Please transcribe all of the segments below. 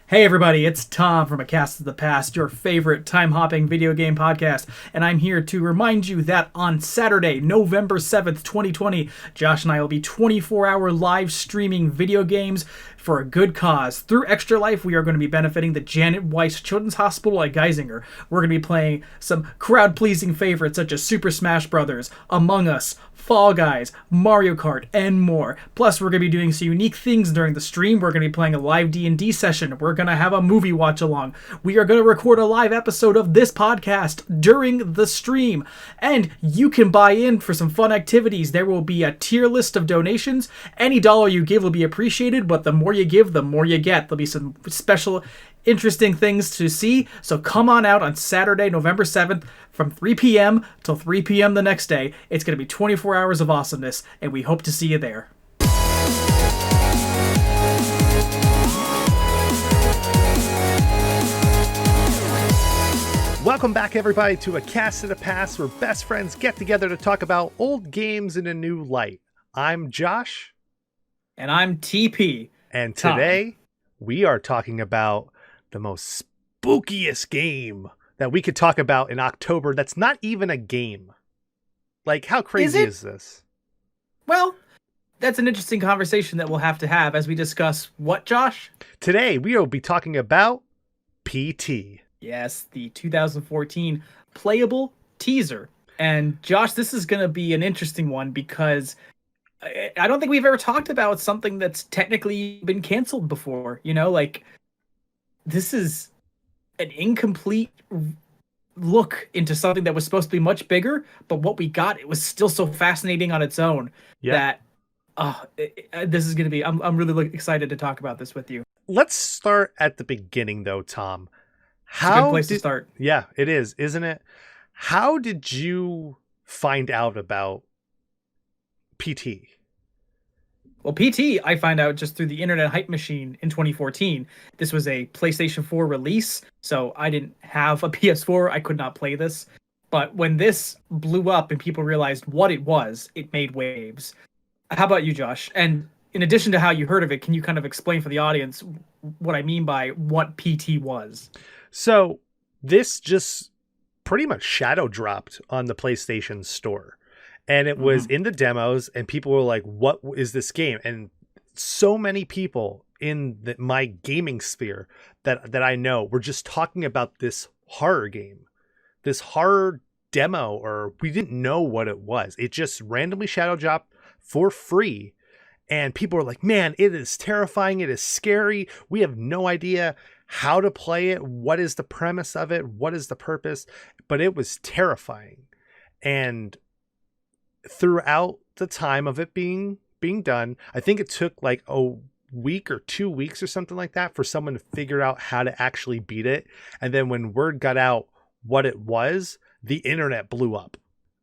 Hey everybody, it's Tom from A Cast of the Past, your favorite time-hopping video game podcast, and I'm here to remind you that on Saturday, November 7th, 2020, Josh and I will be 24-hour live streaming video games for a good cause. Through Extra Life, we are going to be benefiting the Janet Weiss Children's Hospital at Geisinger. We're going to be playing some crowd-pleasing favorites such as Super Smash Bros., Among Us, Fall Guys, Mario Kart, and more. Plus, we're going to be doing some unique things during the stream. We're going to be playing a live D&D session. We're going to have a movie watch along. We are going to record a live episode of this podcast during the stream. And you can buy in for some fun activities. There will be a tier list of donations. Any dollar you give will be appreciated, but the more you give, the more you get. There'll be some special interesting things to see, so come on out on Saturday, November 7th from 3 p.m. till 3 p.m. the next day. It's going to be 24 hours of awesomeness, and we hope to see you there. Welcome back, everybody, to A Cast of the Past, where best friends get together to talk about old games in a new light. I'm Josh. And I'm TP. And today, we are talking about the most spookiest game that we could talk about in October that's not even a game. Like, how crazy is this? Well, that's an interesting conversation that we'll have to have as we discuss what, Josh? Today, we will be talking about PT. Yes, the 2014 playable teaser. And Josh, this is going to be an interesting one because I don't think we've ever talked about something that's technically been canceled before. You know, like, this is an incomplete look into something that was supposed to be much bigger, but what we got, it was still so fascinating on its own that this is going to be, I'm really excited to talk about this with you. Let's start at the beginning, though, Tom. It's a good place to start. Yeah, it is, isn't it? How did you find out about PT? Well, PT, I find out just through the Internet Hype Machine in 2014. This was a PlayStation 4 release, so I didn't have a PS4. I could not play this. But when this blew up and people realized what it was, it made waves. How about you, Josh? And in addition to how you heard of it, can you kind of explain for the audience what I mean by what PT was? So this just pretty much shadow dropped on the PlayStation Store. And it was in the demos, and people were like, what is this game? And so many people in my gaming sphere that I know were just talking about this horror game, this horror demo, or we didn't know what it was. It just randomly shadow dropped for free. And people were like, man, it is terrifying. It is scary. We have no idea how to play it. What is the premise of it? What is the purpose? But it was terrifying. And throughout the time of it being done, I think it took like a week or 2 weeks or something like that for someone to figure out how to actually beat it. And then when word got out what it was, the internet blew up.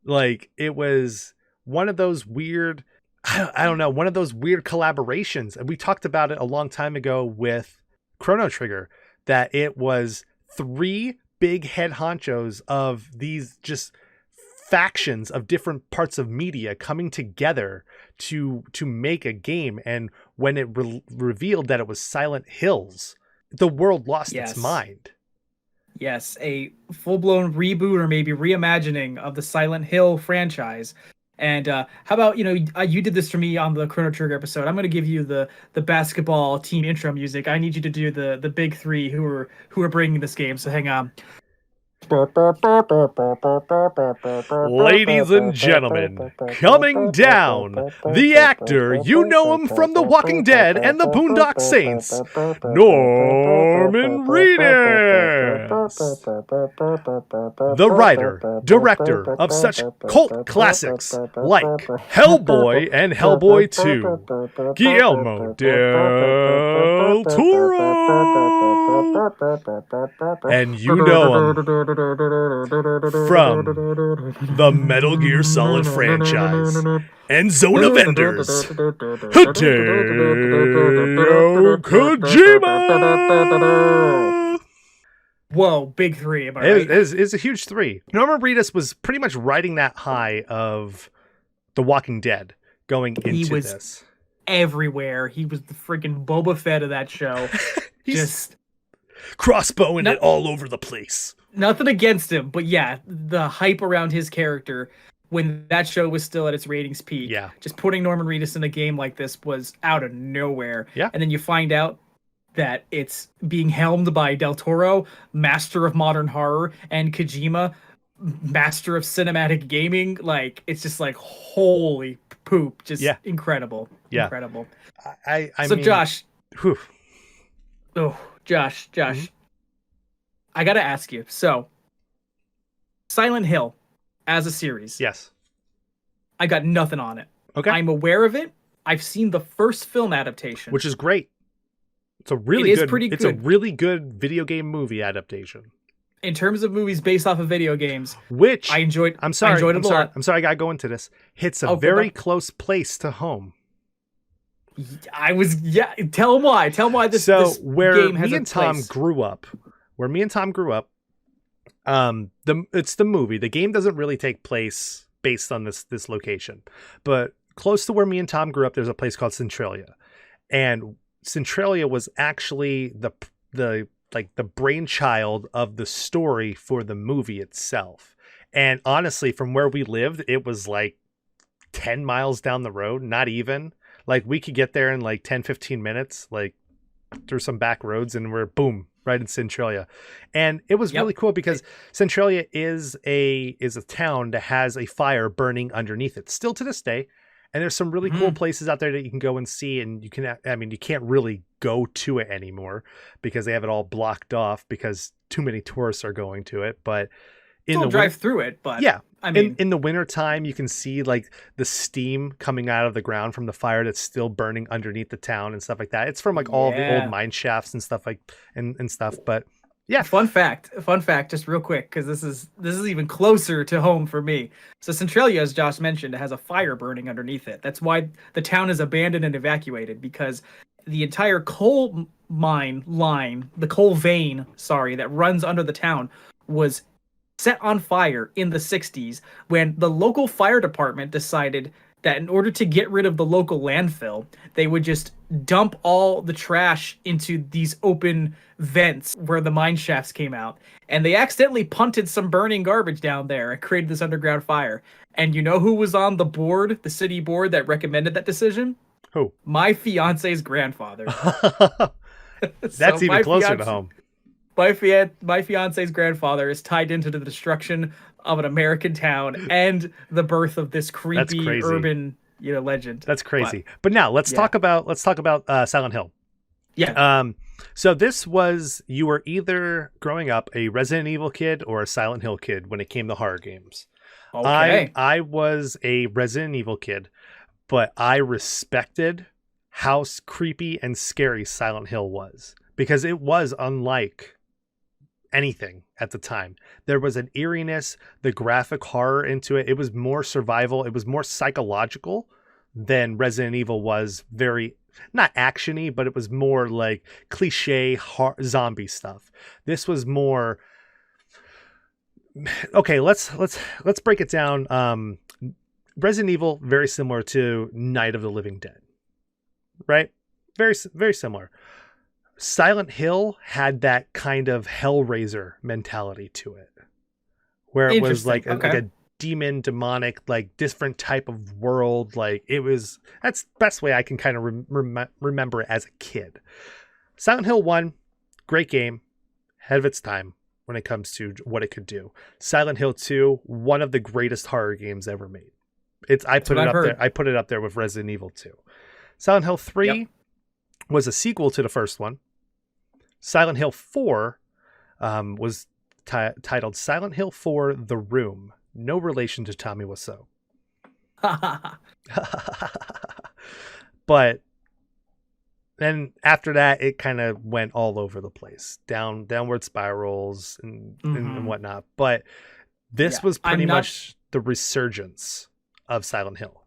Like, it was one of those weird, I don't know, one of those weird collaborations. And we talked about it a long time ago with Chrono Trigger, that it was 3 big head honchos of these just factions of different parts of media coming together to make a game. And when it revealed that it was Silent Hills, the world lost its mind. Yes, a full-blown reboot or maybe reimagining of the Silent Hill franchise. And how about, you did this for me on the Chrono Trigger episode. I'm going to give you the basketball team intro music. I need you to do the big 3 who are bringing this game. So hang on. Ladies and gentlemen, coming down, the actor, you know him from The Walking Dead and The Boondock Saints, Norman Reedus. The writer, director of such cult classics like Hellboy and Hellboy 2, Guillermo del Toro. And you know him from the Metal Gear Solid franchise and Zone of Enders, Hideo Kojima. Whoa, big 3, am I right? It's a huge 3. Norman Reedus was pretty much riding that high of The Walking Dead going into this. Everywhere. He was the freaking Boba Fett of that show. He's crossbowing it all over the place. Nothing against him, but yeah, the hype around his character when that show was still at its ratings peak. Yeah. Just putting Norman Reedus in a game like this was out of nowhere. Yeah. And then you find out that it's being helmed by Del Toro, master of modern horror, and Kojima, master of cinematic gaming. Like, it's just like, holy poop. Just incredible. Yeah. Incredible. I so mean, Josh. Whew. Oh, Josh. Mm-hmm. I got to ask you. So, Silent Hill as a series. Yes. I got nothing on it. Okay. I'm aware of it. I've seen the first film adaptation, which is great. It's a really It's a really good video game movie adaptation. In terms of movies based off of video games, which I enjoyed. I'm sorry. I gotta go into this. Hits a very close place to home. Tell them why. Tell them why this game has me and Tom grew up. Where me and Tom grew up, it's the movie. The game doesn't really take place based on this location, but close to where me and Tom grew up, there's a place called Centralia, and Centralia was actually the brainchild of the story for the movie itself. And honestly, from where we lived, it was like 10 miles down the road, not even. Like, we could get there in like 10, 15 minutes, like through some back roads, and we're boom, right in Centralia. And it was really cool because Centralia is a town that has a fire burning underneath it still to this day. And there's some really cool places out there that you can go and see. And you can't really go to it anymore because they have it all blocked off because too many tourists are going to it. But drive through it, but yeah, I mean, in the wintertime, you can see like the steam coming out of the ground from the fire that's still burning underneath the town and stuff like that. It's from like all the old mine shafts and stuff and stuff. But yeah, fun fact, just real quick, because this is even closer to home for me. So Centralia, as Josh mentioned, has a fire burning underneath it. That's why the town is abandoned and evacuated, because the entire coal vein that runs under the town was set on fire in the 60s when the local fire department decided that in order to get rid of the local landfill, they would just dump all the trash into these open vents where the mine shafts came out. And they accidentally punted some burning garbage down there and created this underground fire. And you know who was on the board, the city board, that recommended that decision? Who? My fiance's grandfather. That's even closer to home. My fiance's grandfather is tied into the destruction of an American town and the birth of this creepy urban, legend. That's crazy. But now let's talk about Silent Hill. Yeah. So this was, you were either growing up a Resident Evil kid or a Silent Hill kid when it came to horror games. Okay. I was a Resident Evil kid, but I respected how creepy and scary Silent Hill was because it was unlike anything at the time. There was an eeriness, the graphic horror into it. It was more survival. It was more psychological than Resident Evil was. Very not actiony, but it was more like cliche zombie stuff. This was more okay. Let's break it down. Resident Evil, very similar to Night of the Living Dead, right? Very, very similar. Silent Hill had that kind of Hellraiser mentality to it, where it was like a demon, demonic, like different type of world. Like that's the best way I can kind of remember it as a kid. Silent Hill 1, great game, ahead of its time when it comes to what it could do. Silent Hill 2, one of the greatest horror games ever made. I put it up there with Resident Evil 2. Silent Hill 3 was a sequel to the first one. Silent Hill 4 was titled Silent Hill 4 The Room. No relation to Tommy Wiseau. But then after that, it kind of went all over the place. Downward spirals and whatnot. But this was pretty much the resurgence of Silent Hill.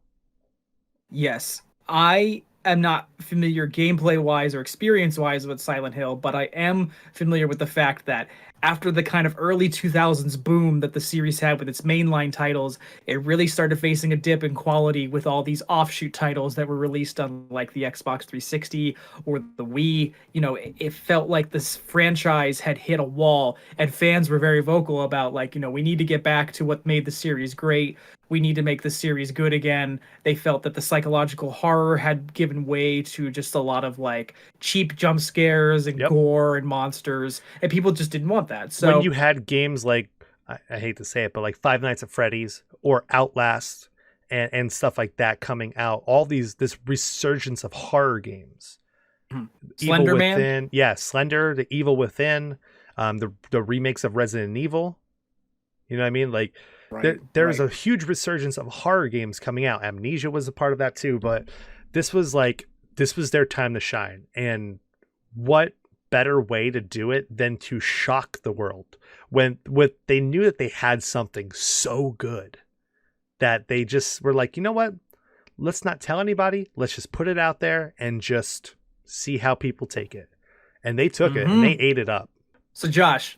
Yes. I am not familiar gameplay wise or experience wise with Silent Hill, but I am familiar with the fact that after the kind of early 2000s boom that the series had with its mainline titles, it really started facing a dip in quality with all these offshoot titles that were released on like the Xbox 360 or the Wii. You know, it felt like this franchise had hit a wall, and fans were very vocal about, like, you know, we need to get back to what made the series great. We need to make the series good again. They felt that the psychological horror had given way to just a lot of like cheap jump scares and Yep. gore and monsters, and people just didn't want that. So when you had games like, I hate to say it, but like Five Nights at Freddy's or Outlast and stuff like that coming out, all this resurgence of horror games. Slender Evil Man? Within, yeah, Slender, the Evil Within, the remakes of Resident Evil. You know what I mean? Like there's a huge resurgence of horror games coming out. Amnesia was a part of that too, but this was their time to shine. And what better way to do it than to shock the world when they knew that they had something so good that they just were like, you know what? Let's not tell anybody. Let's just put it out there and just see how people take it. And they took it and they ate it up. So Josh,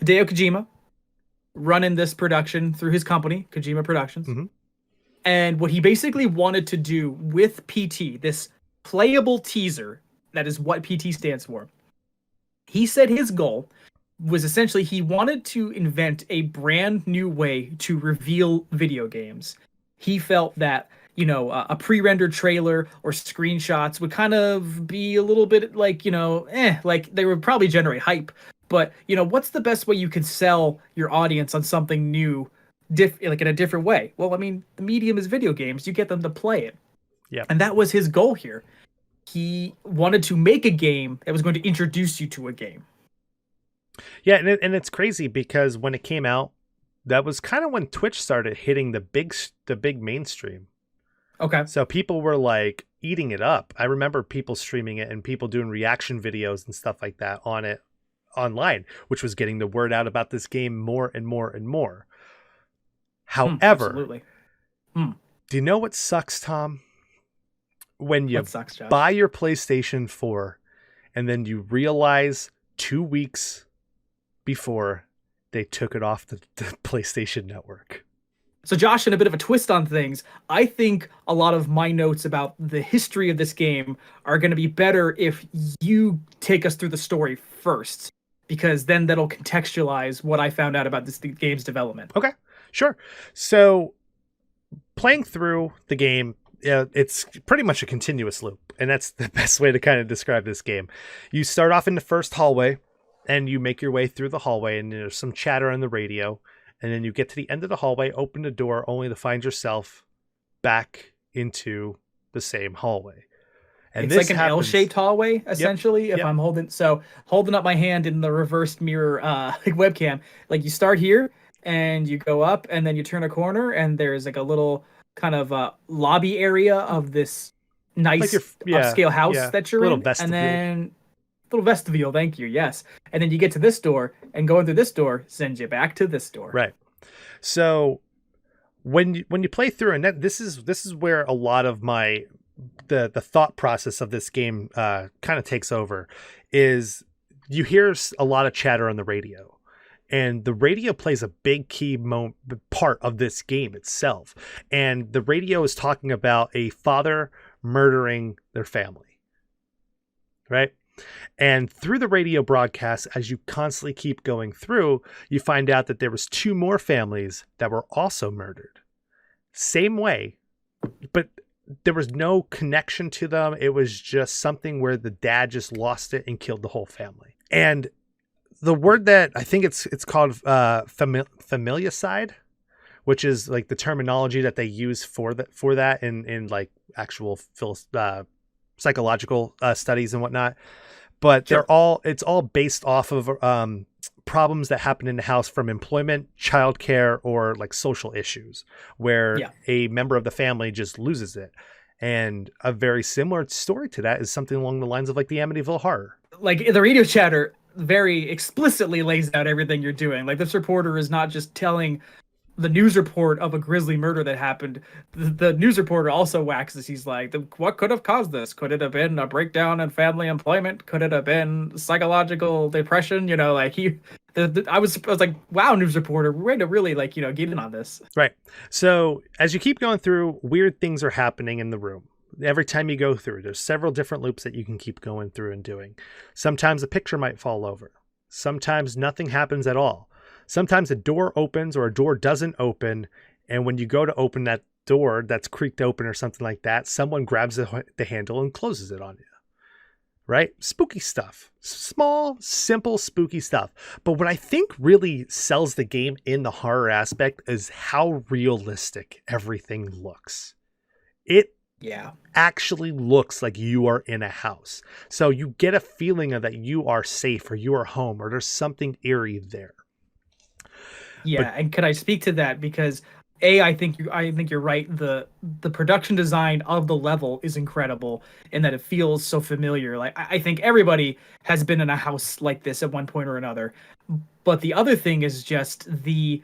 Hideo Kojima running this production through his company, Kojima Productions. And what he basically wanted to do with PT, this playable teaser, that is what PT stands for. He said his goal was essentially he wanted to invent a brand new way to reveal video games. He felt that, you know, a pre-rendered trailer or screenshots would kind of be a little bit like, you know, like they would probably generate hype. But, you know, what's the best way you can sell your audience on something new, like in a different way? Well, I mean, the medium is video games. You get them to play it. Yeah. And that was his goal here. He wanted to make a game that was going to introduce you to a game. Yeah, and it's crazy because when it came out, that was kind of when Twitch started hitting the big mainstream. Okay. So people were like eating it up. I remember people streaming it and people doing reaction videos and stuff like that on it online, which was getting the word out about this game more and more and more. However, do you know what sucks, Tom? When you buy your PlayStation 4 and then you realize 2 weeks before they took it off the PlayStation Network. So Josh, in a bit of a twist on things, I think a lot of my notes about the history of this game are going to be better if you take us through the story first, because then that'll contextualize what I found out about this game's development. Okay, sure. So playing through the game, it's pretty much a continuous loop, and that's the best way to kind of describe this game. You start off in the first hallway, and you make your way through the hallway, and there's some chatter on the radio, and then you get to the end of the hallway, open the door, only to find yourself back into the same hallway. And it's like an L-shaped hallway, essentially. If I'm holding up my hand in the reversed mirror webcam, like you start here and you go up, and then you turn a corner, and there's like a little kind of lobby area of this nice upscale house that you're in, vestibule. and then little vestibule. Thank you. Yes, and then you get to this door, and going through this door sends you back to this door. Right. So when you play through, and this is where a lot of my the thought process of this game kind of takes over, is you hear a lot of chatter on the radio. And the radio plays a big key part of this game itself. And the radio is talking about a father murdering their family, right? And through the radio broadcast, as you constantly keep going through, you find out that there was 2 more families that were also murdered. Same way, but there was no connection to them. It was just something where the dad just lost it and killed the whole family. And the word that I think it's called familicide, which is like the terminology that they use for that in like actual psychological studies and whatnot. But it's all based off of problems that happen in the house from employment, childcare, or like social issues where a member of the family just loses it. And a very similar story to that is something along the lines of like the Amityville Horror. Like the radio chatter very explicitly lays out everything you're doing. Like this reporter is not just telling the news report of a grisly murder that happened, the news reporter also waxes. He's like, what could have caused this? Could it have been a breakdown in family employment? Could it have been psychological depression? You know, like I was like, wow, news reporter, way to really like, you know, get in on this. Right. So as you keep going through, weird things are happening in the room. Every time you go through, there's several different loops that you can keep going through and doing. Sometimes a picture might fall over. Sometimes nothing happens at all. Sometimes a door opens or a door doesn't open. And when you go to open that door that's creaked open or something like that, someone grabs the handle and closes it on you. Right? Spooky stuff. Small, simple, spooky stuff. But what I think really sells the game in the horror aspect is how realistic everything looks. It actually looks like you are in a house. So you get a feeling of that you are safe or you are home or there's something eerie there. Yeah, and could I speak to that? Because I think you're right. The production design of the level is incredible in that it feels so familiar. Like I think everybody has been in a house like this at one point or another. But the other thing is just the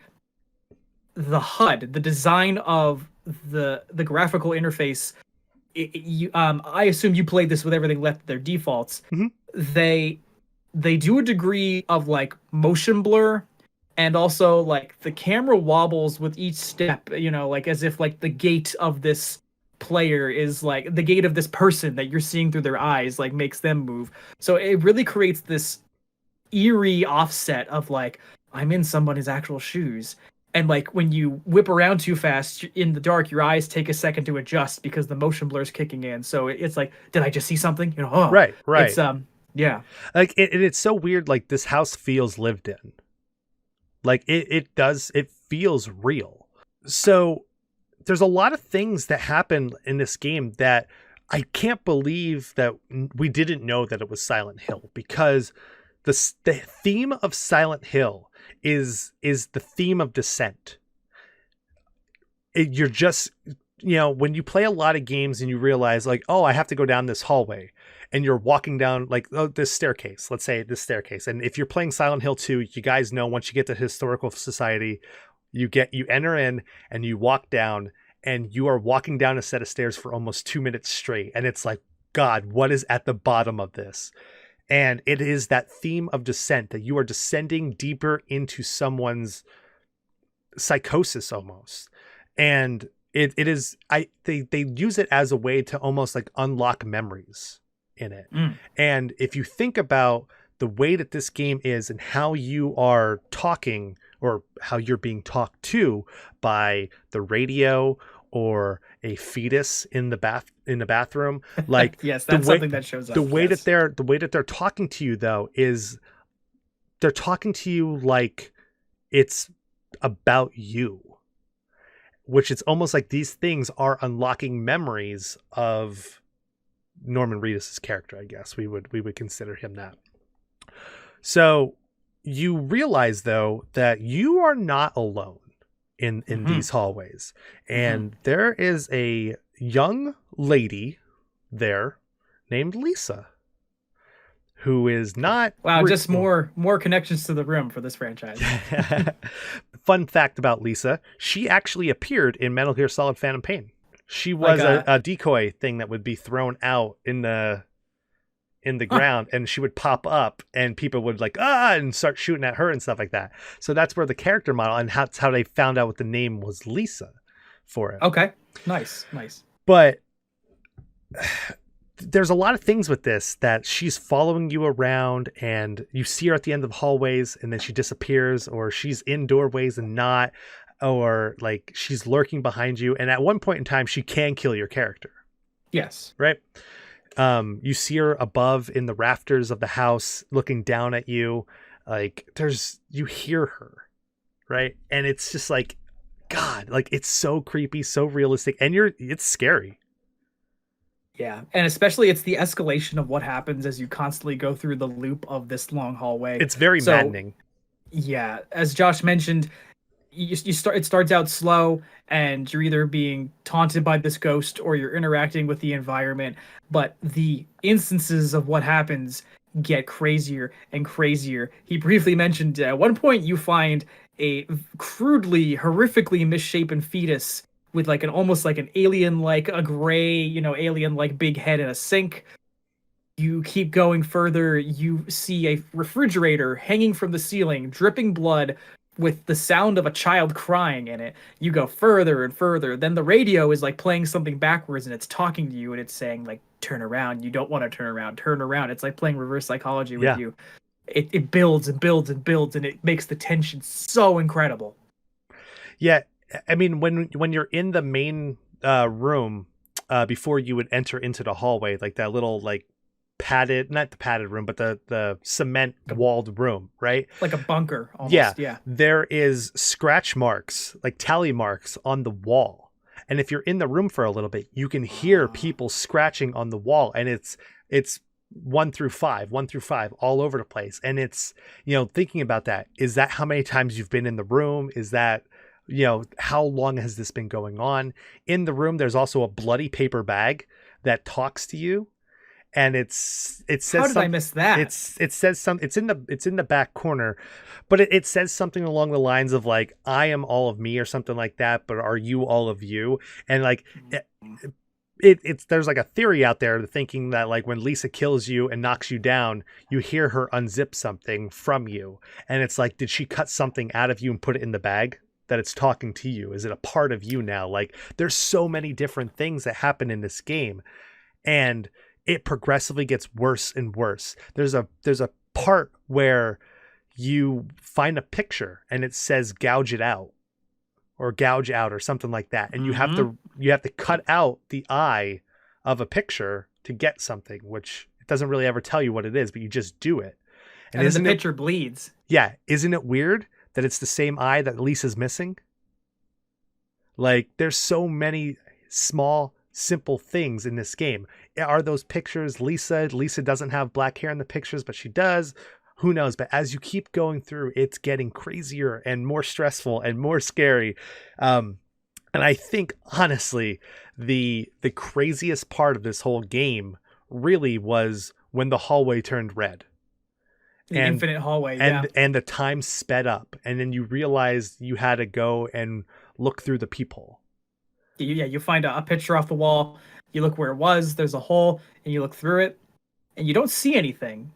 HUD, the design of the graphical interface. I assume you played this with everything left their defaults. Mm-hmm. They do a degree of like motion blur. And also, like, the camera wobbles with each step, you know, like, as if, like, the gait of this player is, like, the gait of this person that you're seeing through their eyes, like, makes them move. So it really creates this eerie offset of, like, I'm in somebody's actual shoes. And, like, when you whip around too fast in the dark, your eyes take a second to adjust because the motion blur is kicking in. So it's like, did I just see something? You know, oh. Right. It's, yeah. Like, it's so weird, like, this house feels lived in. Like it feels real. So there's a lot of things that happen in this game that I can't believe that we didn't know that it was Silent Hill, because the theme of Silent Hill is the theme of descent. You're just, you know, when you play a lot of games and you realize like, oh, I have to go down this hallway. And you're walking down like this staircase, let's say this staircase. And if you're playing Silent Hill 2, you guys know once you get to Historical Society, you enter in and you walk down and you are walking down a set of stairs for almost 2 minutes straight. And it's like, God, what is at the bottom of this? And it is that theme of descent, that you are descending deeper into someone's psychosis almost. And it is, they use it as a way to almost like unlock memories in it. And if you think about the way that this game is and how you are talking or how you're being talked to by the radio or a fetus in the bathroom, like yes, that's something that shows up. The way that they're talking to you though is they're talking to you like it's about you, which it's almost like these things are unlocking memories of Norman Reedus' character. I guess we would consider him that. So you realize though that you are not alone in these hallways, and there is a young lady there named Lisa, who is not just more connections to the room for this franchise. Fun fact about Lisa, she actually appeared in Metal Gear Solid Phantom Pain. She was like a decoy thing that would be thrown out in the ground, and she would pop up and people would like, and start shooting at her and stuff like that. So that's where the character model, and that's how they found out what the name was Lisa for it. Okay. Nice. But there's a lot of things with this that she's following you around, and you see her at the end of the hallways and then she disappears, or she's in doorways and not, or like she's lurking behind you. And at one point in time, she can kill your character. Yes. Right. You see her above in the rafters of the house looking down at you. Like you hear her. Right. And it's just like, God, like it's so creepy, so realistic, and it's scary. Yeah. And especially it's the escalation of what happens as you constantly go through the loop of this long hallway. It's very maddening. Yeah. As Josh mentioned, it starts out slow and you're either being taunted by this ghost or you're interacting with the environment, but the instances of what happens get crazier and crazier. He briefly mentioned at one point you find a crudely, horrifically misshapen fetus with like an almost like an alien, like a gray, alien like big head in a sink. You keep going further, you see a refrigerator hanging from the ceiling, dripping blood with the sound of a child crying in it. You go further and further. Then the radio is like playing something backwards and it's talking to you and it's saying like turn around. You don't want to turn around. Turn around. It's like playing reverse psychology with you. It builds and builds and builds and it makes the tension so incredible. Yeah, I mean when you're in the main room before you would enter into the hallway, like that little like padded, not the padded room, but the cement walled room, right? Like a bunker almost. Yeah. There is scratch marks, like tally marks on the wall. And if you're in the room for a little bit, you can hear people scratching on the wall, and it's 1 through 5 all over the place. And it's, thinking about that, is that how many times you've been in the room? Is that, how long has this been going on? In the room, there's also a bloody paper bag that talks to you. And it says, how did I miss that? It says something. It's in the back corner, but it says something along the lines of like, I am all of me or something like that, but are you all of you? And like it's there's like a theory out there thinking that like when Lisa kills you and knocks you down, you hear her unzip something from you, and it's like, did she cut something out of you and put it in the bag that it's talking to you? Is it a part of you now? Like there's so many different things that happen in this game, and it progressively gets worse and worse. There's a part where you find a picture and it says gouge it out or gouge out or something like that. And you have to cut out the eye of a picture to get something, which it doesn't really ever tell you what it is, but you just do it. And then the picture bleeds. Yeah. Isn't it weird that it's the same eye that Lisa's missing? Like there's so many small, simple things in this game. Are those pictures Lisa doesn't have black hair in the pictures, but she does? Who knows? But as you keep going through, it's getting crazier and more stressful and more scary. And I think honestly, the craziest part of this whole game really was when the hallway turned red. The infinite hallway, and the time sped up, and then you realized you had to go and look through the peephole. You find a picture off the wall, you look where it was, there's a hole, and you look through it, and you don't see anything,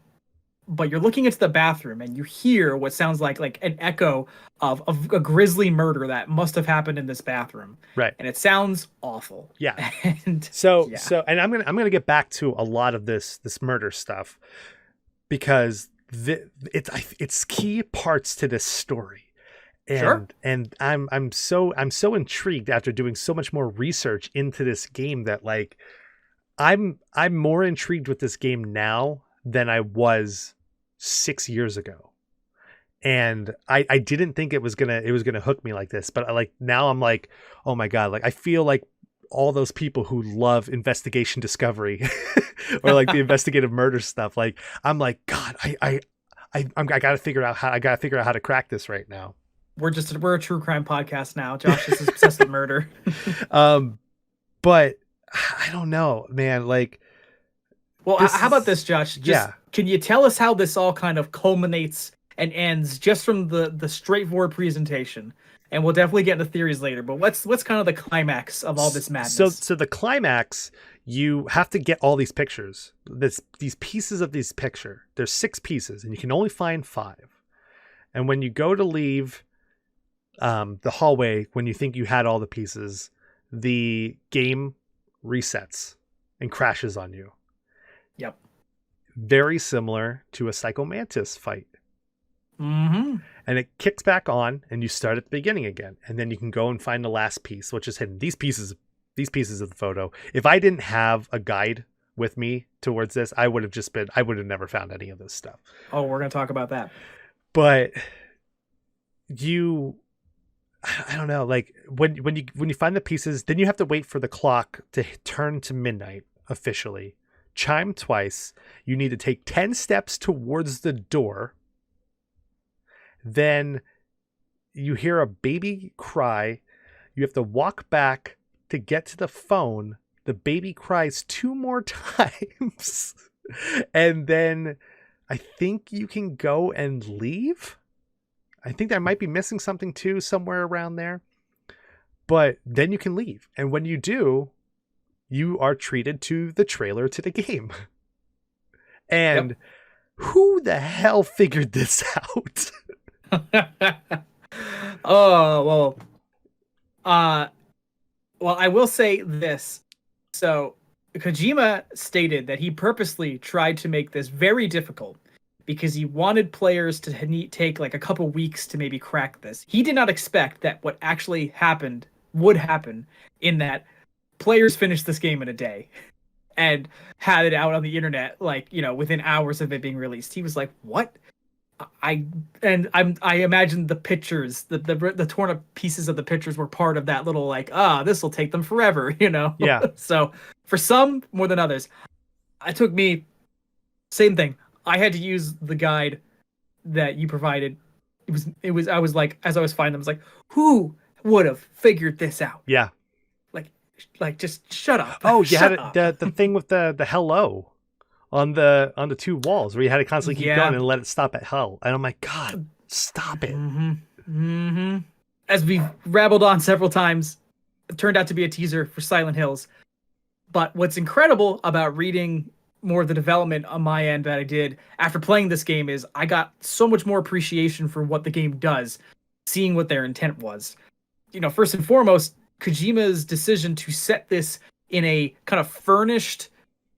but you're looking into the bathroom, and you hear what sounds like an echo of a grisly murder that must have happened in this bathroom. Right. And it sounds awful. Yeah. And and I'm gonna get back to a lot of this murder stuff, because it's key parts to this story. And, sure. And I'm so intrigued after doing so much more research into this game that like I'm more intrigued with this game now than I was 6 years ago. And I didn't think it was gonna hook me like this, but like now I'm like, oh my God, like I feel like all those people who love investigation discovery or like the investigative murder stuff, like I'm like, God, I gotta figure out how to crack this right now. We're a true crime podcast now. Josh is obsessed with murder. But I don't know, man. Like, well, how about this, Josh? Can you tell us how this all kind of culminates and ends just from the straightforward presentation? And we'll definitely get into theories later. But what's kind of the climax of all this madness? So the climax, you have to get all these pictures. These pieces of this picture. There's 6 pieces, and you can only find 5. And when you go to leave the hallway, when you think you had all the pieces, the game resets and crashes on you. Yep. Very similar to a Psychomantis fight. Mm-hmm. And it kicks back on, and you start at the beginning again, and then you can go and find the last piece, which is hidden. These pieces of the photo. If I didn't have a guide with me towards this, I would have never found any of this stuff. Oh, we're gonna talk about that. But I don't know, like when you find the pieces, then you have to wait for the clock to turn to midnight officially, chime twice. You need to take 10 steps towards the door. Then you hear a baby cry. You have to walk back to get to the phone. The baby cries 2 more times. And then I think you can go and leave. I think I might be missing something too somewhere around there. But then you can leave. And when you do, you are treated to the trailer to the game. And who the hell figured this out? Oh, well, I will say this. So Kojima stated that he purposely tried to make this very difficult because he wanted players to take like a couple weeks to maybe crack this. He did not expect that what actually happened would happen, in that players finished this game in a day and had it out on the internet, like, within hours of it being released. He was like, what? I imagine the pictures, the torn up pieces of the pictures were part of that little like, this will take them forever, Yeah. So for some more than others, it took me, same thing. I had to use the guide that you provided. I was like, as I was finding them, I was like, who would have figured this out? Yeah. Like just shut up. Oh, you had the thing with the hello on the two walls where you had to constantly keep going and let it stop at hell. And I'm like, God, stop it. As we've rabbled on several times, it turned out to be a teaser for Silent Hills. But what's incredible about reading more of the development on my end that I did after playing this game is I got so much more appreciation for what the game does, seeing what their intent was. First and foremost, Kojima's decision to set this in a kind of furnished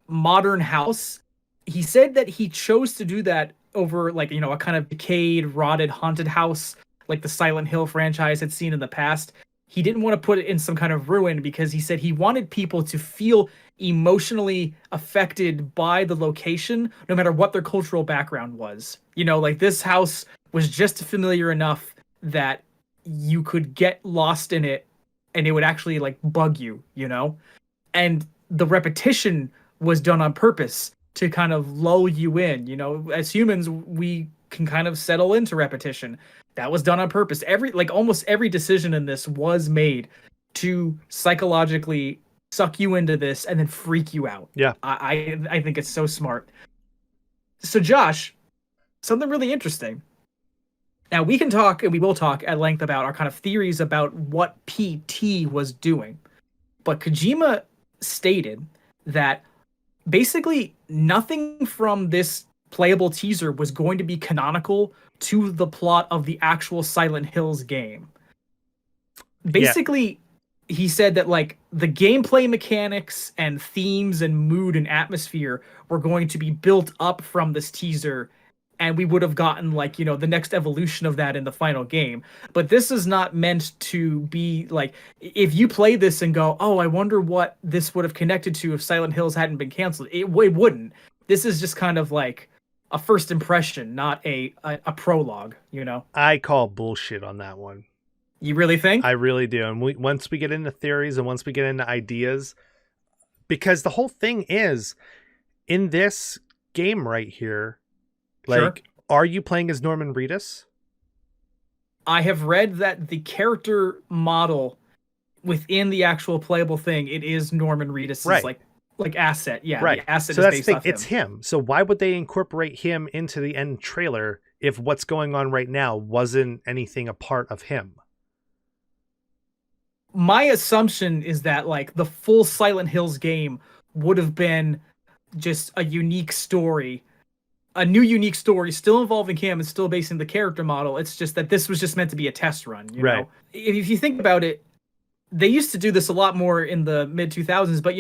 modern house. He said that he chose to do that over like, a kind of decayed, rotted, haunted house like the Silent Hill franchise had seen in the past. He didn't want to put it in some kind of ruin because he said he wanted people to feel emotionally affected by the location, no matter what their cultural background was. Like this house was just familiar enough that you could get lost in it and it would actually like bug you, and the repetition was done on purpose to kind of lull you in. As humans, we can kind of settle into repetition. That was done on purpose. Almost every decision in this was made to psychologically suck you into this and then freak you out. Yeah. I think it's so smart. So Josh, something really interesting. Now we can talk, and we will talk at length about our kind of theories about what PT was doing. But Kojima stated that basically nothing from this playable teaser was going to be canonical to the plot of the actual Silent Hills game. Basically, he said that like the gameplay mechanics and themes and mood and atmosphere were going to be built up from this teaser, and we would have gotten like, the next evolution of that in the final game. But this is not meant to be like, if you play this and go, oh, I wonder what this would have connected to if Silent Hills hadn't been canceled. It wouldn't. This is just kind of like a first impression, not a prologue, I call bullshit on that one. You really think? I really do. And once we get into theories and once we get into ideas, because the whole thing is in this game right here, like, Are you playing as Norman Reedus? I have read that the character model within the actual playable thing, it is Norman Reedus' like asset. Yeah, right. The asset so is that's based the thing. off It's him. So why would they incorporate him into the end trailer if what's going on right now wasn't anything a part of him? My assumption is that like the full Silent Hills game would have been just a unique story. A new unique story still involving him and still basing the character model. It's just that this was just meant to be a test run, know? If you think about it, they used to do this a lot more in the mid 2000s, but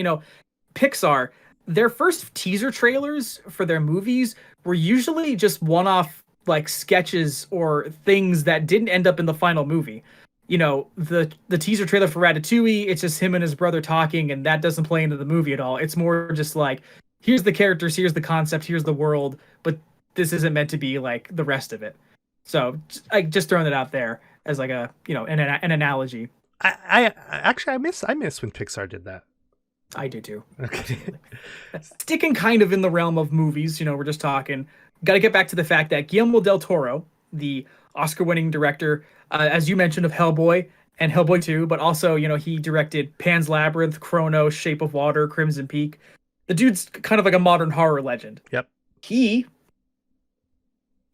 Pixar, their first teaser trailers for their movies were usually just one-off like sketches or things that didn't end up in the final movie. The teaser trailer for Ratatouille, it's just him and his brother talking, and that doesn't play into the movie at all. It's more just like, here's the characters, here's the concept, here's the world, but this isn't meant to be like the rest of it. So I just throwing it out there as like a an analogy. I miss when Pixar did that. I do too. Okay. Sticking kind of in the realm of movies, we're just talking. Got to get back to the fact that Guillermo del Toro, the Oscar-winning director, as you mentioned, of Hellboy and Hellboy 2, but also he directed Pan's Labyrinth, Chronos, Shape of Water, Crimson Peak. The dude's kind of like a modern horror legend. Yep. He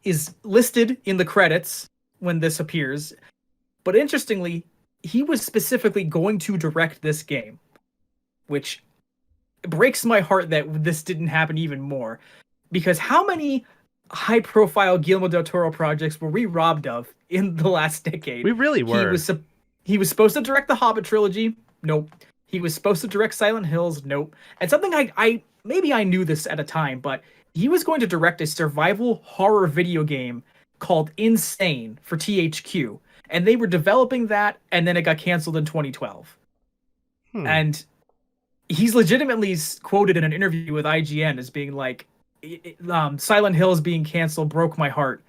is listed in the credits when this appears. But interestingly, he was specifically going to direct this game, which breaks my heart that this didn't happen even more. Because how many high-profile Guillermo del Toro projects were we robbed of in the last decade? We really were. He was supposed to direct the Hobbit trilogy. Nope. He was supposed to direct Silent Hills. Nope. And something I maybe I knew this at a time, but he was going to direct a survival horror video game called Insane for THQ. And they were developing that, and then it got canceled in 2012. And he's legitimately quoted in an interview with IGN as being like, Silent Hills being canceled broke my heart.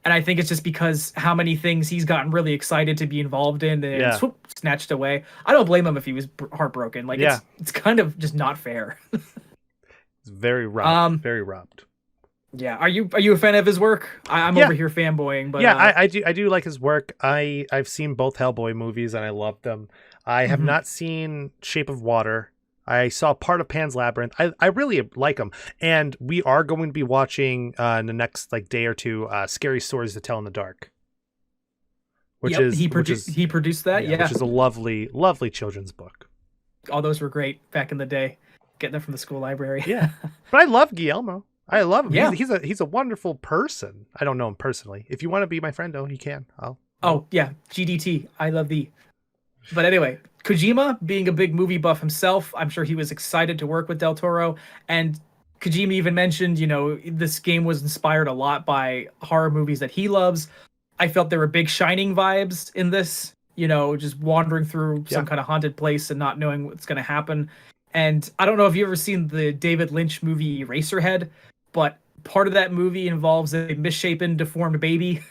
And I think it's just because how many things he's gotten really excited to be involved in and snatched away. I don't blame him if he was heartbroken. Like, it's kind of just not fair. It's very robbed. Very robbed. Yeah. Are you a fan of his work? I'm over here fanboying, but I do like his work. I've seen both Hellboy movies and I loved them. I have not seen Shape of Water. I saw part of Pan's Labyrinth. I really like them, and we are going to be watching in the next day or two, Scary Stories to Tell in the Dark, which he produced that, which is a lovely children's book. All those were great back in the day, getting them from the school library. Yeah, but I love Guillermo. I love him. Yeah. He's a wonderful person. I don't know him personally. If you want to be my friend, though, you can. Oh yeah, GDT. I love thee. But anyway, Kojima, being a big movie buff himself, I'm sure he was excited to work with Del Toro. And Kojima even mentioned, this game was inspired a lot by horror movies that he loves. I felt there were big Shining vibes in this, just wandering through some kind of haunted place and not knowing what's going to happen. And I don't know if you've ever seen the David Lynch movie Eraserhead, but part of that movie involves a misshapen, deformed baby.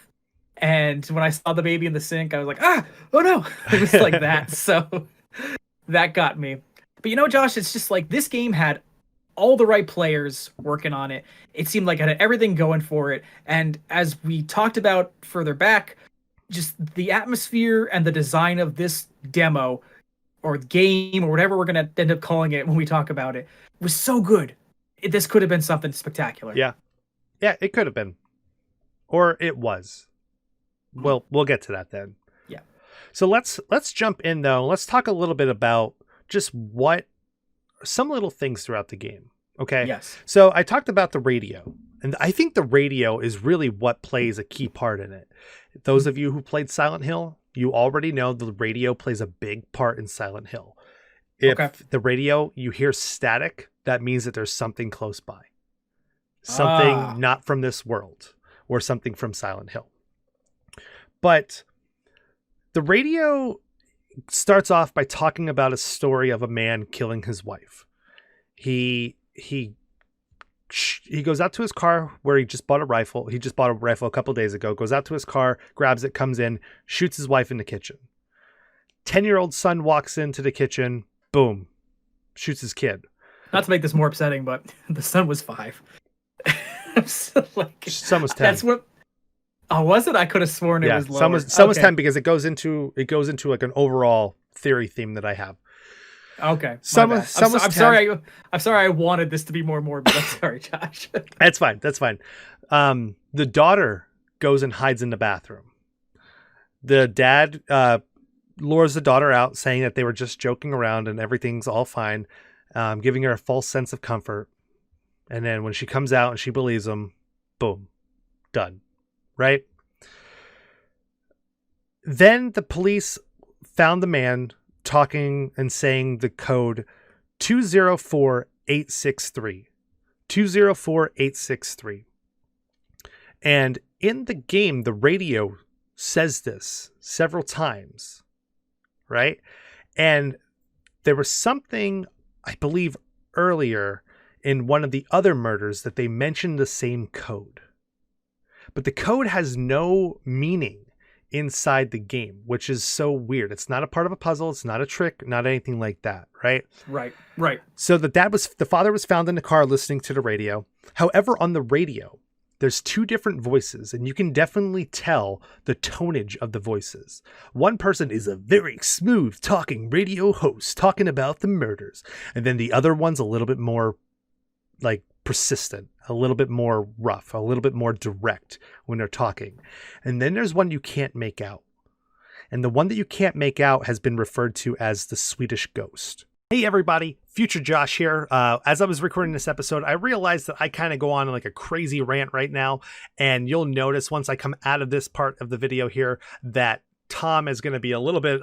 And when I saw the baby in the sink, I was like, oh no. It was like that. So that got me. But Josh, it's just like this game had all the right players working on it. It seemed like it had everything going for it. And as we talked about further back, just the atmosphere and the design of this demo or game or whatever we're going to end up calling it when we talk about it was so good. This could have been something spectacular. Yeah. Yeah, it could have been. Or it was. Well, we'll get to that then. Yeah. So let's jump in though. Let's talk a little bit about just some little things throughout the game. Okay. Yes. So I talked about the radio, and I think the radio is really what plays a key part in it. Those of you who played Silent Hill, you already know the radio plays a big part in Silent Hill. If the radio, you hear static, that means that there's something close by. Something not from this world or something from Silent Hill. But the radio starts off by talking about a story of a man killing his wife. He goes out to his car where he just bought a rifle. He just bought a rifle a couple days ago, goes out to his car, grabs it, comes in, shoots his wife in the kitchen. 10-year-old son walks into the kitchen, boom, shoots his kid. Not to make this more upsetting, but the son was 5. So son was 10. That's what... Oh, was it? I could have sworn it was lower. Some was 10 because it goes into like an overall theory theme that I have. Okay. I'm sorry. I'm sorry. I wanted this to be more morbid. I'm sorry, Josh. That's fine. The daughter goes and hides in the bathroom. The dad lures the daughter out, saying that they were just joking around and everything's all fine, giving her a false sense of comfort. And then when she comes out and she believes him, boom, done. Right? Then the police found the man talking and saying the code 204863. 204863. And in the game, the radio says this several times. Right? And there was something, I believe, earlier in one of the other murders that they mentioned the same code. But the code has no meaning inside the game, which is so weird. It's not a part of a puzzle. It's not a trick, not anything like that, right? Right. So the father was found in the car listening to the radio. However, on the radio, there's 2 different voices, and you can definitely tell the tonnage of the voices. One person is a very smooth talking radio host talking about the murders, and then the other one's a little bit more persistent. a little bit more rough, a little bit more direct when they're talking. And then there's one you can't make out. And the one that you can't make out has been referred to as the Swedish ghost. Hey everybody, Future Josh here. As I was recording this episode, I realized that I kind of go on like a crazy rant right now. And you'll notice once I come out of this part of the video here that Tom is going to be a little bit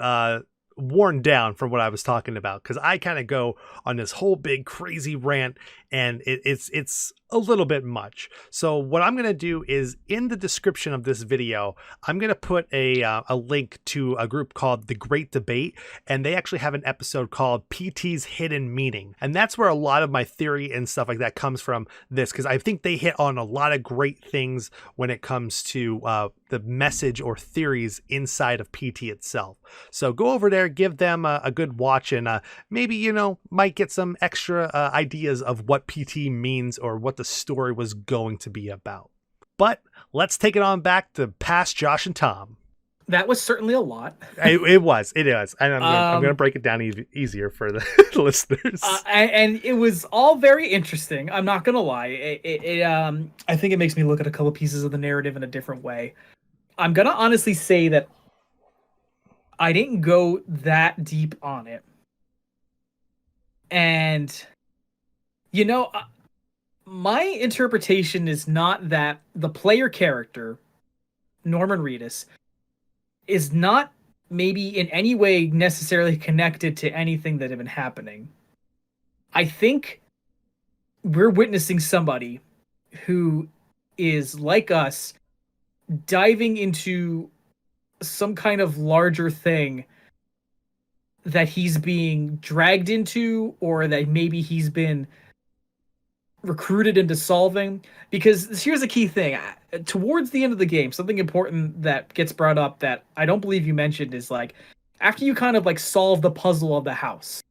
worn down from what I was talking about, because I kind of go on this whole big crazy rant and it's a little bit much. So what I'm going to do is in the description of this video, I'm going to put a link to a group called The Great Debate, and they actually have an episode called PT's Hidden Meaning. And that's where a lot of my theory and stuff like that comes from this, because I think they hit on a lot of great things when it comes to the message or theories inside of PT itself. So go over there, give them a good watch, and maybe, you know, might get some extra ideas of what PT means or what the story was going to be about. But let's take it on back to past Josh and Tom. That was certainly a lot. It was. And I'm going to break it down easier for the listeners. And it was all very interesting. I'm not going to lie. I think it makes me look at a couple pieces of the narrative in a different way. I'm going to honestly say that I didn't go that deep on it. And, you know, my interpretation is not that the player character, Norman Reedus, is not maybe in any way necessarily connected to anything that had been happening. I think we're witnessing somebody who is, like us, diving into some kind of larger thing that he's being dragged into, or that maybe he's been recruited into solving. Because here's a key thing. Towards the end of the game, something important that gets brought up that I don't believe you mentioned is, like, after you kind of like solve the puzzle of the house,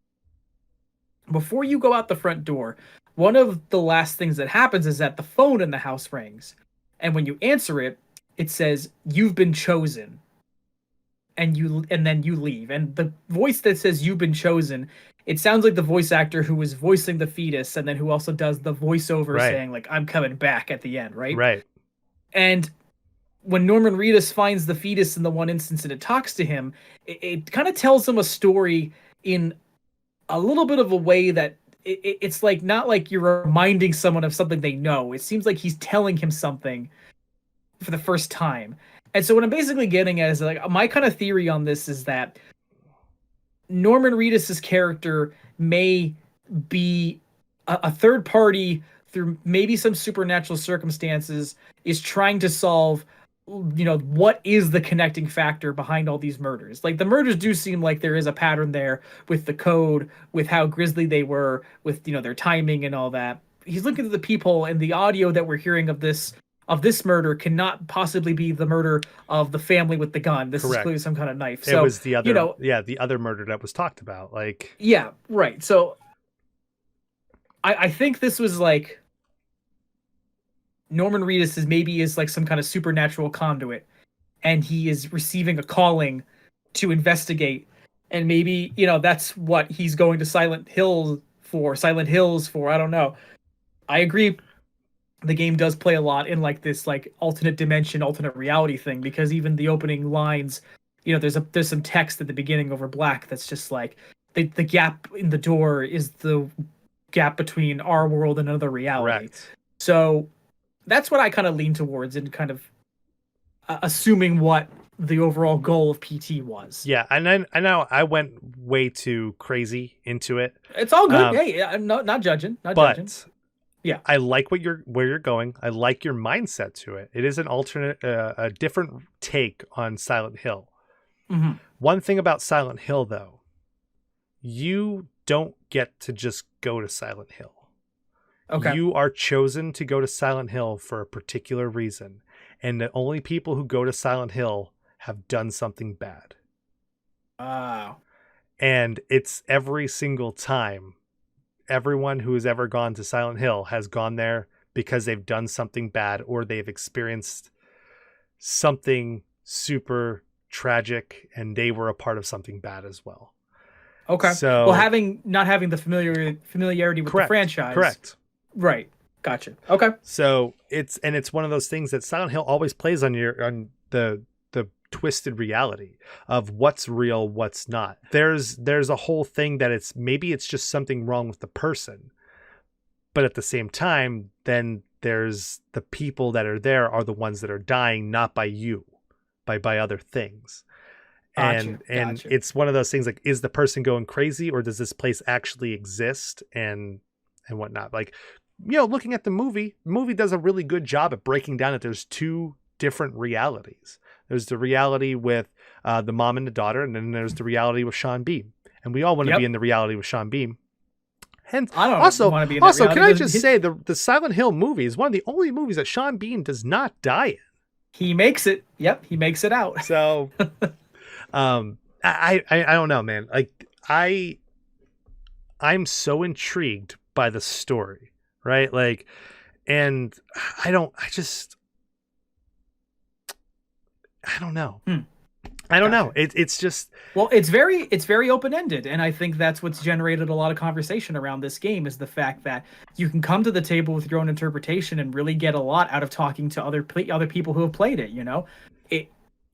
before you go out the front door, one of the last things that happens is that the phone in the house rings. And when you answer it, it says, "You've been chosen." And then you leave. And the voice that says "you've been chosen," it sounds like the voice actor who was voicing the fetus, and then who also does the voiceover saying, like, "I'm coming back" at the end, right? Right. And when Norman Reedus finds the fetus in the one instance and it talks to him, it kind of tells him a story in a little bit of a way that it's like, not like you're reminding someone of something they know. It seems like he's telling him something for the first time. And so what I'm basically getting at is, like, my kind of theory on this is that Norman Reedus's character may be a third party through maybe some supernatural circumstances, is trying to solve, you know, what is the connecting factor behind all these murders. Like, the murders do seem like there is a pattern there with the code, with how grisly they were, with, you know, their timing and all that. He's looking at the peephole, and the audio that we're hearing of this murder cannot possibly be the murder of the family with the gun. This Correct. is clearly some kind of knife. So it was the other, you know, the other murder that was talked about. Like, yeah, right. So I think this was like Norman Reedus is like some kind of supernatural conduit, and he is receiving a calling to investigate. And maybe, you know, that's what he's going to Silent Hills for. I don't know. I agree. The game does play a lot in like this like alternate dimension, alternate reality thing, because even the opening lines, you know, there's some text at the beginning over black that's just like the gap in the door is the gap between our world and another reality. correct. So that's what I kind of lean towards, and kind of assuming what the overall goal of PT was. Yeah, and then I know I went way too crazy into it. It's all good. Hey, I'm not judging. Not judging. Yeah, I like where you're going. I like your mindset to it. It is an alternate, a different take on Silent Hill. Mm-hmm. One thing about Silent Hill, though, you don't get to just go to Silent Hill. Okay. You are chosen to go to Silent Hill for a particular reason, and the only people who go to Silent Hill have done something bad. Wow. And it's every single time. Everyone who has ever gone to Silent Hill has gone there because they've done something bad, or they've experienced something super tragic and they were a part of something bad as well. Okay. So, well, not having the familiarity with the franchise. Correct. Right. Gotcha. Okay. So it's one of those things that Silent Hill always plays on the twisted reality of what's real, what's not. There's a whole thing that it's just something wrong with the person, but at the same time, then there's the people that are there are the ones that are dying, not by you, by other things. And it's one of those things like, is the person going crazy, or does this place actually exist and whatnot? Like, looking at the movie does a really good job at breaking down that there's two different realities. There's the reality with the mom and the daughter, and then there's the reality with Sean Bean. And we all want to be in the reality with Sean Bean. Hence, I don't want to be in also, reality. can I just say the Silent Hill movie is one of the only movies that Sean Bean does not die in. He makes it. Yep, he makes it out. So, I don't know, man. Like I'm so intrigued by the story, right? Like, and I don't know. I don't know. It's just, well, it's very open-ended, and I think that's what's generated a lot of conversation around this game, is the fact that you can come to the table with your own interpretation and really get a lot out of talking to other people who have played it.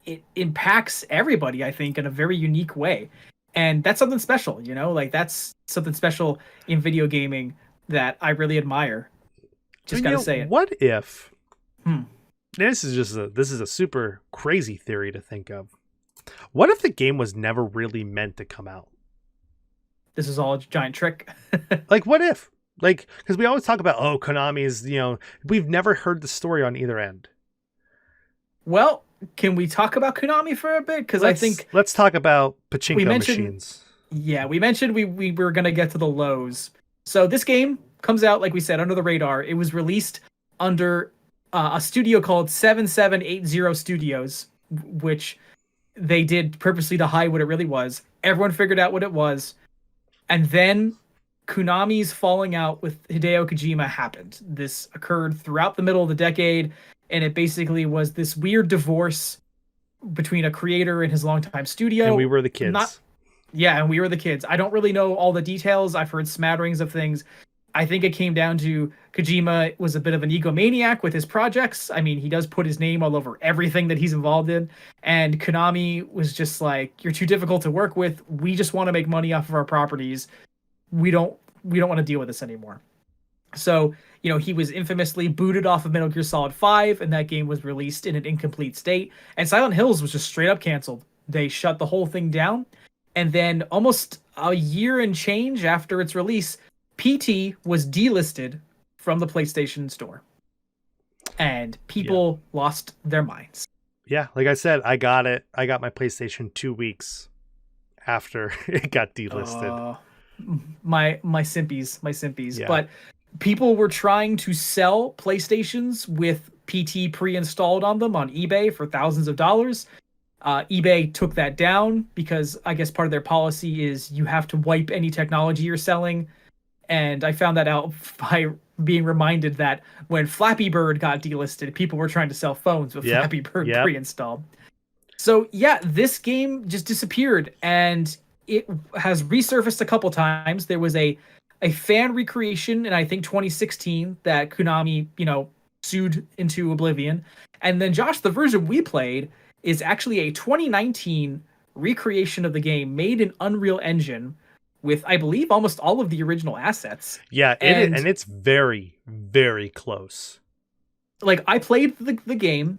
It impacts everybody, I think, in a very unique way, and that's something special. Like, that's something special in video gaming that I really admire. Just gotta say it. What if? This is a super crazy theory to think of. What if the game was never really meant to come out? This is all a giant trick. Like, what if? Like, because we always talk about, Konami is, we've never heard the story on either end. Well, can we talk about Konami for a bit? Because I think let's talk about pachinko machines. Yeah, we mentioned we were gonna get to the lows. So this game comes out, like we said, under the radar. It was released under a studio called 7780 Studios, which they did purposely to hide what it really was. Everyone figured out what it was, and then Konami's falling out with Hideo Kojima happened. This occurred throughout the middle of the decade, and it basically was this weird divorce between a creator and his longtime studio. And we were the kids. And we were the kids. I don't really know all the details. I've heard smatterings of things. I think it came down to Kojima was a bit of an egomaniac with his projects. I mean, he does put his name all over everything that he's involved in. And Konami was just like, you're too difficult to work with. We just want to make money off of our properties. We don't want to deal with this anymore. So, he was infamously booted off of Metal Gear Solid 5, and that game was released in an incomplete state. And Silent Hills was just straight up canceled. They shut the whole thing down. And then almost a year and change after its release, PT was delisted from the PlayStation Store, and people lost their minds. Yeah, like I said, I got it. I got my PlayStation 2 weeks after it got delisted. My simpies. Yeah. But people were trying to sell PlayStations with PT pre-installed on them on eBay for thousands of dollars. eBay took that down because I guess part of their policy is you have to wipe any technology you're selling. And I found that out by being reminded that when Flappy Bird got delisted, people were trying to sell phones with Flappy Bird pre-installed. So this game just disappeared, and it has resurfaced a couple times. There was a fan recreation in, I think, 2016 that Konami, sued into oblivion. And then, Josh, the version we played is actually a 2019 recreation of the game made in Unreal Engine, with, I believe, almost all of the original assets. Yeah, and it's very, very close. Like, I played the game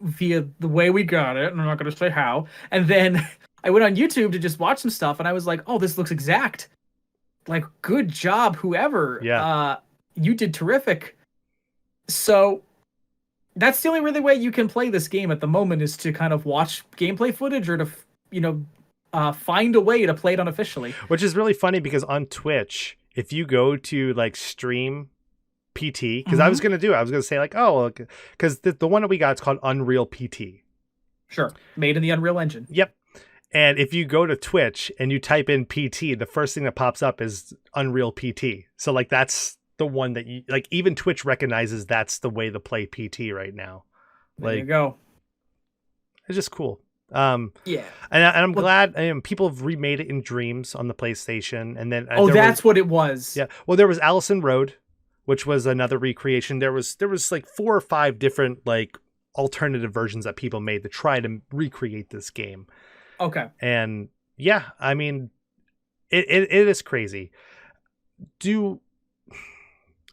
via the way we got it, and I'm not going to say how, and then I went on YouTube to just watch some stuff, and I was like, oh, this looks exact. Like, good job, whoever. Yeah. You did terrific. So, that's the only really way you can play this game at the moment, is to kind of watch gameplay footage or to, find a way to play it unofficially. Which is really funny because on Twitch, if you go to like stream PT, because I was going to say like, because the one that we got is called Unreal PT. Sure. Made in the Unreal Engine. Yep. And if you go to Twitch and you type in PT, the first thing that pops up is Unreal PT. So like, that's the one that you like, even Twitch recognizes that's the way to play PT right now. There you go. It's just cool. And I'm glad people have remade it in Dreams on the PlayStation, and then that's what it was. Yeah, well, there was Allison Road, which was another recreation. There was like 4 or 5 different like alternative versions that people made to try to recreate this game. Okay. And yeah, I mean, it is crazy.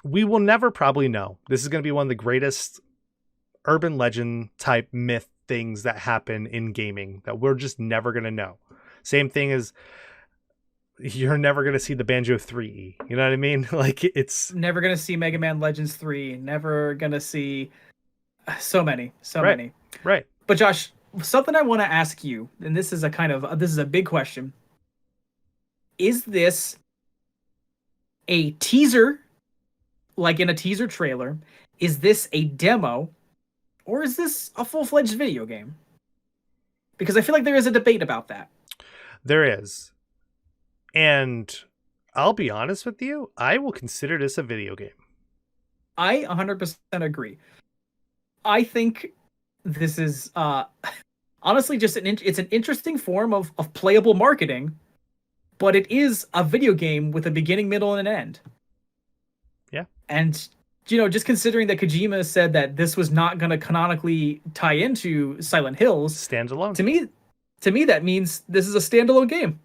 We will never probably know. This is going to be one of the greatest urban legend type myth things that happen in gaming that we're just never going to know. Same thing as you're never going to see the Banjo 3E. You know what I mean? Like, it's Never gonna see Mega Man Legends 3. Never gonna see so many. right. Right. But Josh, something I want to ask you, and this is a big question. Is this a teaser, like in a teaser trailer? Is this a demo? Or is this a full-fledged video game? Because I feel like there is a debate about that. There is. And I'll be honest with you, I will consider this a video game. I 100% agree. I think this is honestly just it's an interesting form of playable marketing, but it is a video game with a beginning, middle, and an end. Yeah. And just considering that Kojima said that this was not going to canonically tie into Silent Hills, standalone. To me that means this is a standalone game.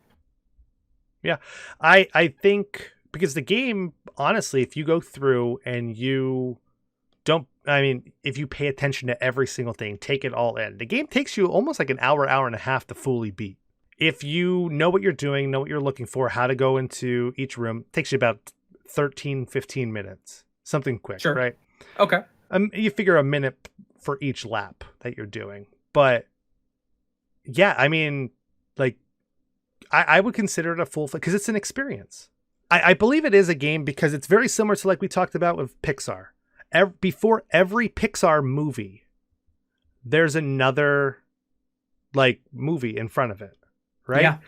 Yeah. I think because the game, honestly, if you go through and you if you pay attention to every single thing, take it all in, the game takes you almost like an hour and a half to fully beat. If you know what you're doing, know what you're looking for, how to go into each room, it takes you about 13, 15 minutes. Something quick, sure. Right? Okay. You figure a minute for each lap that you're doing. But yeah, I mean, like, I would consider it a full, because it's an experience. I believe it is a game because it's very similar to, like we talked about with Pixar. Before every Pixar movie, there's another like movie in front of it, right? Yeah.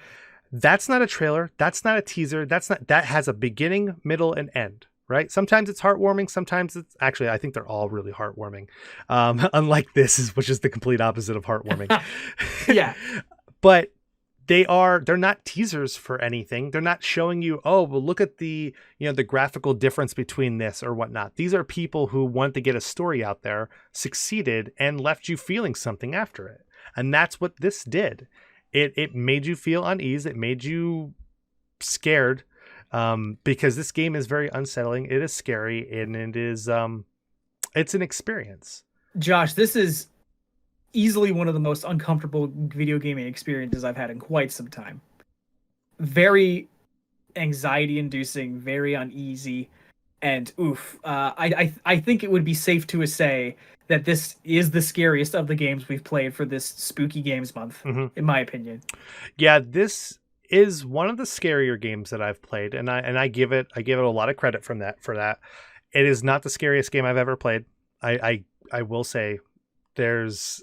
That's not a trailer. That's not a teaser. That has a beginning, middle, and end, right? Sometimes it's heartwarming. Sometimes it's actually, I think they're all really heartwarming. Unlike this, which is the complete opposite of heartwarming. Yeah. But they're not teasers for anything. They're not showing you, oh, well, look at the graphical difference between this or whatnot. These are people who want to get a story out there, succeeded, and left you feeling something after it. And that's what this did. It made you feel unease. It made you scared, because this game is very unsettling. It is scary, and it is it's an experience. Josh, this is easily one of the most uncomfortable video gaming experiences I've had in quite some time. Very anxiety-inducing, very uneasy, and I think it would be safe to say that this is the scariest of the games we've played for this Spooky Games Month, in my opinion. Yeah, this is one of the scarier games that I've played, and I give it a lot of credit for that. It is not the scariest game I've ever played. I will say I've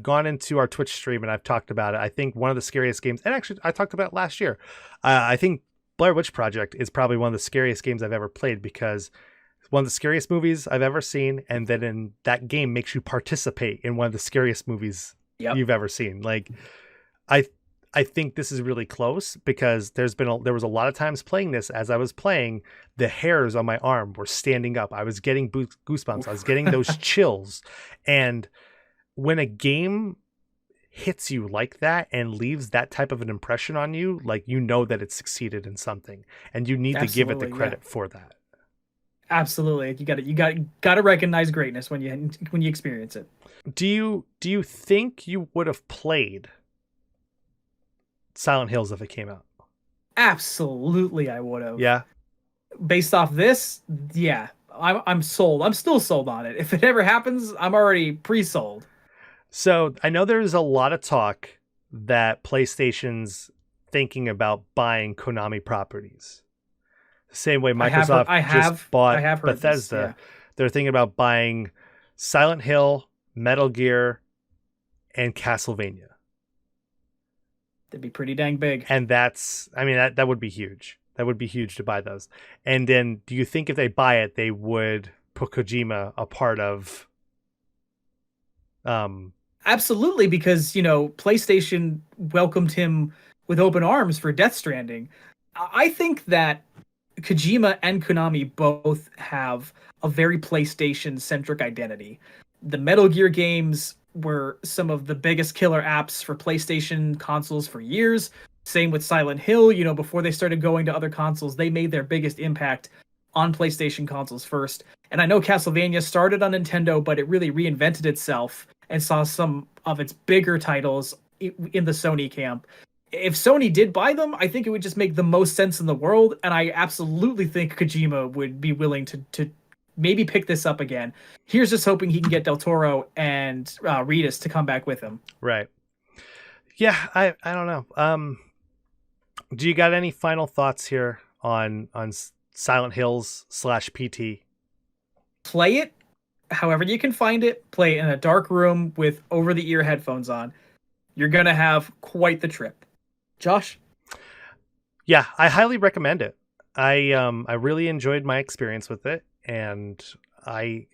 gone into our Twitch stream and I've talked about it. I think one of the scariest games, and actually I talked about it last year. I think Blair Witch Project is probably one of the scariest games I've ever played because it's one of the scariest movies I've ever seen, and then in that game makes you participate in one of the scariest movies you've ever seen. Like, I think this is really close because there was a lot of times playing this. As I was playing, the hairs on my arm were standing up. I was getting goosebumps. I was getting those chills. And when a game hits you like that and leaves that type of an impression on you, like, that it succeeded in something, and you need to give it the credit for that. Absolutely. You got to recognize greatness when you experience it. Do you think you would have played Silent Hills if it came out? Absolutely, I would have. Yeah. Based off this, yeah, I'm sold. I'm still sold on it. If it ever happens, I'm already pre-sold. So I know there's a lot of talk that PlayStation's thinking about buying Konami properties. The same way Microsoft just bought Bethesda. This, yeah. They're thinking about buying Silent Hill, Metal Gear, and Castlevania. That'd be pretty dang big. And that would be huge. That would be huge to buy those. And then do you think if they buy it, they would put Kojima a part of... Absolutely, because, PlayStation welcomed him with open arms for Death Stranding. I think that Kojima and Konami both have a very PlayStation-centric identity. The Metal Gear games were some of the biggest killer apps for PlayStation consoles for years. Same with Silent Hill. Before they started going to other consoles, they made their biggest impact on PlayStation consoles first. And I know Castlevania started on Nintendo, but it really reinvented itself and saw some of its bigger titles in the Sony camp. If Sony did buy them, I think it would just make the most sense in the world, and I absolutely think Kojima would be willing to maybe pick this up again. Here's just hoping he can get Del Toro and Reedus to come back with him. Right. Yeah, I don't know. Do you got any final thoughts here on Silent Hills /PT? Play it however you can find it. Play it in a dark room with over-the-ear headphones on. You're going to have quite the trip. Josh? Yeah, I highly recommend it. I really enjoyed my experience with it, and I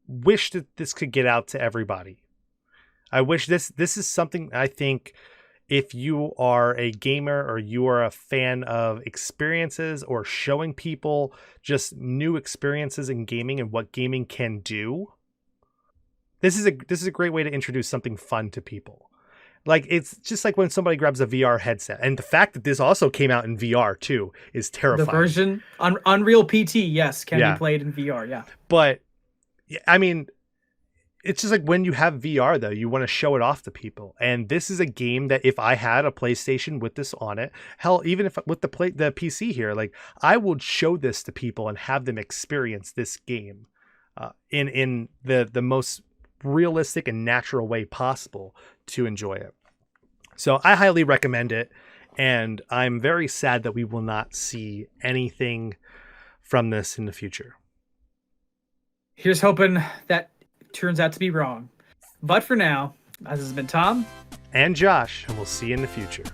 wish that this could get out to everybody. I wish this is something, I think, if you are a gamer or you are a fan of experiences or showing people just new experiences in gaming and what gaming can do, this is a great way to introduce something fun to people. Like, it's just like when somebody grabs a VR headset, and the fact that this also came out in VR too is terrifying. The version Unreal PT, yes, can be played in VR, yeah. But I mean, it's just like when you have VR though, you want to show it off to people. And this is a game that if I had a PlayStation with this on it, hell, even if with the PC here, like I would show this to people and have them experience this game in the most realistic and natural way possible to enjoy it. So I highly recommend it, and I'm very sad that we will not see anything from this in the future. Here's hoping that turns out to be wrong. But for now, this has been Tom and Josh, and we'll see you in the future.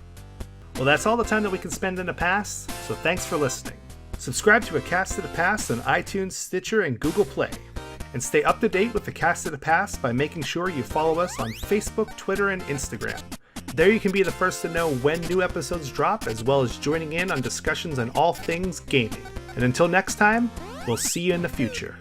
Well, that's all the time that we can spend in the past, so thanks for listening. Subscribe to A Cast of the Past on iTunes, Stitcher, and Google Play. And stay up to date with The Cast of the Past by making sure you follow us on Facebook, Twitter, and Instagram. There you can be the first to know when new episodes drop, as well as joining in on discussions on all things gaming. And until next time, we'll see you in the future.